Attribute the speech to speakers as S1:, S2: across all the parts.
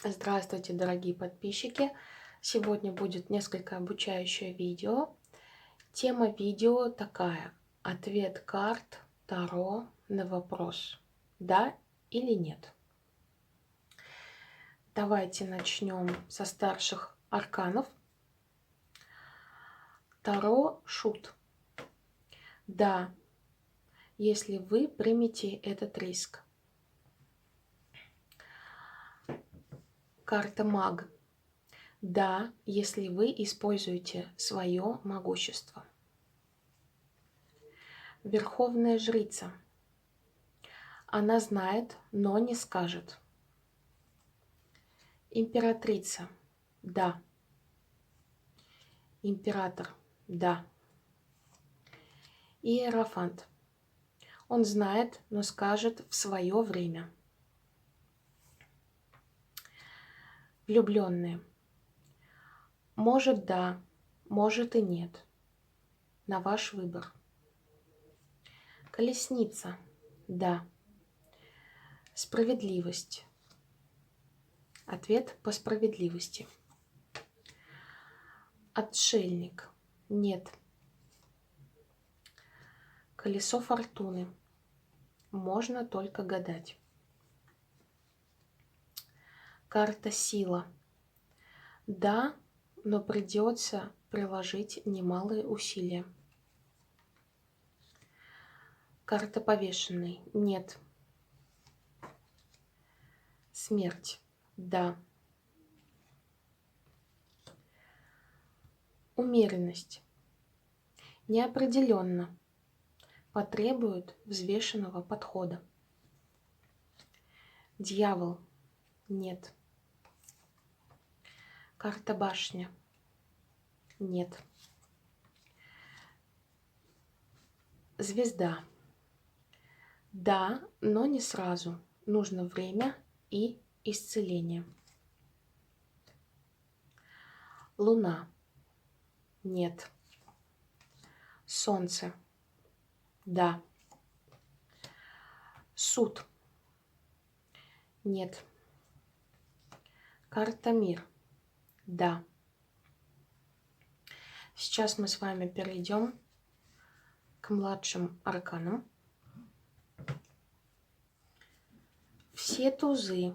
S1: Здравствуйте, дорогие подписчики! Сегодня будет несколько обучающее видео. Тема видео такая: ответ карт Таро на вопрос «да» или «нет». Давайте начнем со старших арканов. Таро Шут. Да, если вы примете этот риск. Карта Маг. Да, если вы используете свое могущество. Верховная Жрица. Она знает, но не скажет. Императрица. Да. Император. Да. Иерофант. Он знает, но скажет в свое время. Влюбленные. Может да, может и нет. На ваш выбор. Колесница. Да. Справедливость. Ответ по справедливости. Отшельник. Нет. Колесо фортуны. Можно только гадать. Карта Сила. Да, но придется приложить немалые усилия. Карта Повешенный. Нет. Смерть. Да. Умеренность. Неопределенно. Потребует взвешенного подхода. Дьявол. Нет. Карта Башня. Нет. Звезда. Да, но не сразу. Нужно время и исцеление. Луна. Нет. Солнце. Да. Суд. Нет. Карта Мир. Да. Сейчас мы с вами перейдем к младшим арканам. Все тузы.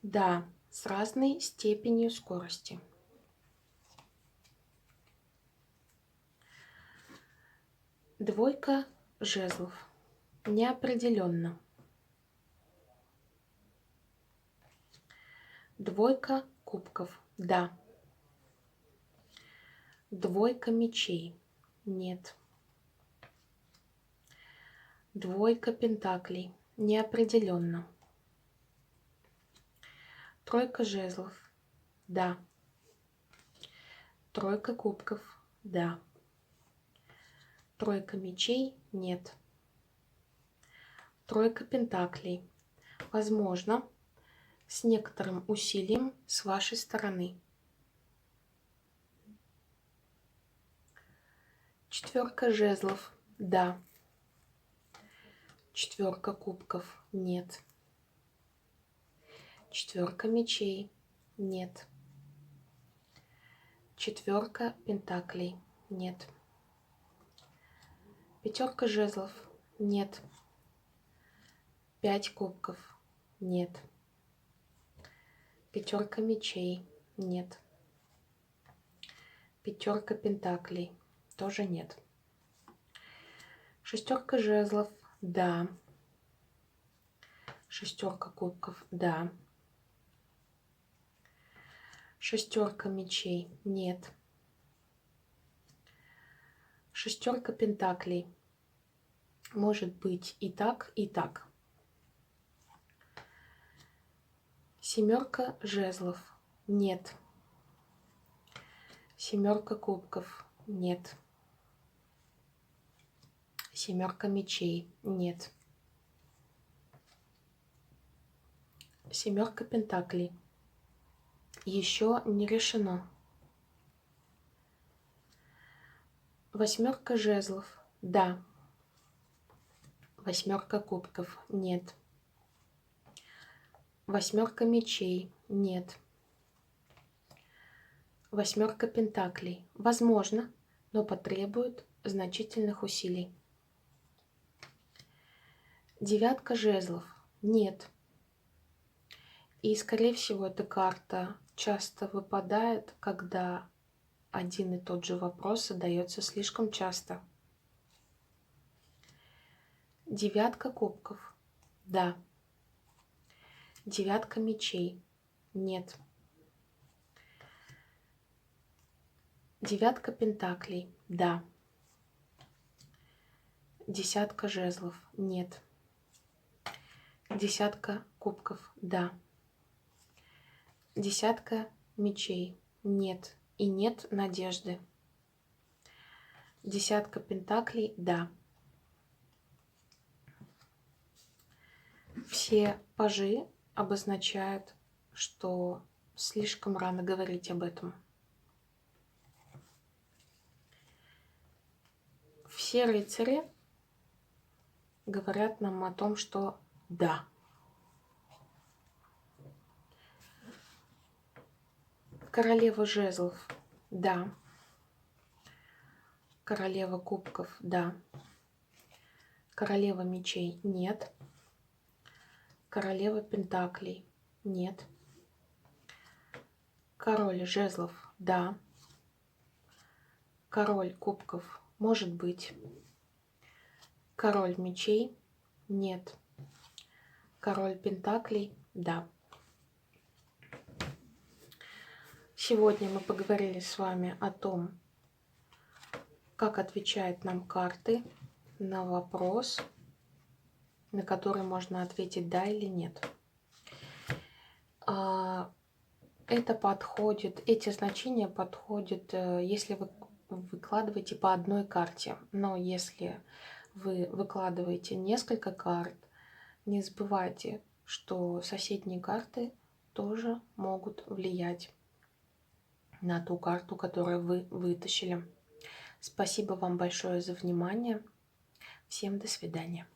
S1: Да, с разной степенью скорости. Двойка жезлов. Неопределенно. Двойка кубков. Да. Двойка мечей. Нет. Двойка пентаклей. Неопределенно. Тройка жезлов. Да. Тройка кубков. Да. Тройка мечей. Нет. Тройка пентаклей. Возможно, с некоторым усилием с вашей стороны. Четверка жезлов. Да. Четверка кубков. Нет. Четверка мечей. Нет. Четверка пентаклей. Нет. Пятерка жезлов. Нет. Пять кубков. Нет. Пятерка мечей. Нет. Пятерка пентаклей. Тоже нет. Шестерка жезлов. Да. Шестерка кубков. Да. Шестерка мечей. Нет. Шестерка пентаклей. Может быть и так, и так. Семерка жезлов. Нет. Семерка кубков. Нет. Семерка мечей. Нет. Семерка пентаклей. Еще не решено. Восьмерка жезлов. Да. Восьмерка кубков. Нет. Восьмерка мечей. Нет. Восьмерка пентаклей. Возможно, но потребует значительных усилий. Девятка жезлов. Нет. И, скорее всего, эта карта часто выпадает, когда один и тот же вопрос задается слишком часто. Девятка кубков. Да. Девятка мечей. Нет. Девятка пентаклей. Да. Десятка жезлов. Нет. Десятка кубков. Да. Десятка мечей. Нет. И нет надежды. Десятка пентаклей. Да. Все пажи обозначают, что слишком рано говорить об этом. Все рыцари говорят нам о том, что да. Королева жезлов. Да. Королева кубков. Да. Королева мечей. Нет. Королева пентаклей. Нет. Король жезлов. Да. Король кубков. Может быть. Король мечей. Нет. Король пентаклей. Да. Сегодня мы поговорили с вами о том, как отвечают нам карты на вопрос, на который можно ответить да или нет. Это подходит, эти значения подходят, если вы выкладываете по одной карте. Но если вы выкладываете несколько карт, не забывайте, что соседние карты тоже могут влиять на ту карту, которую вы вытащили. Спасибо вам большое за внимание. Всем до свидания.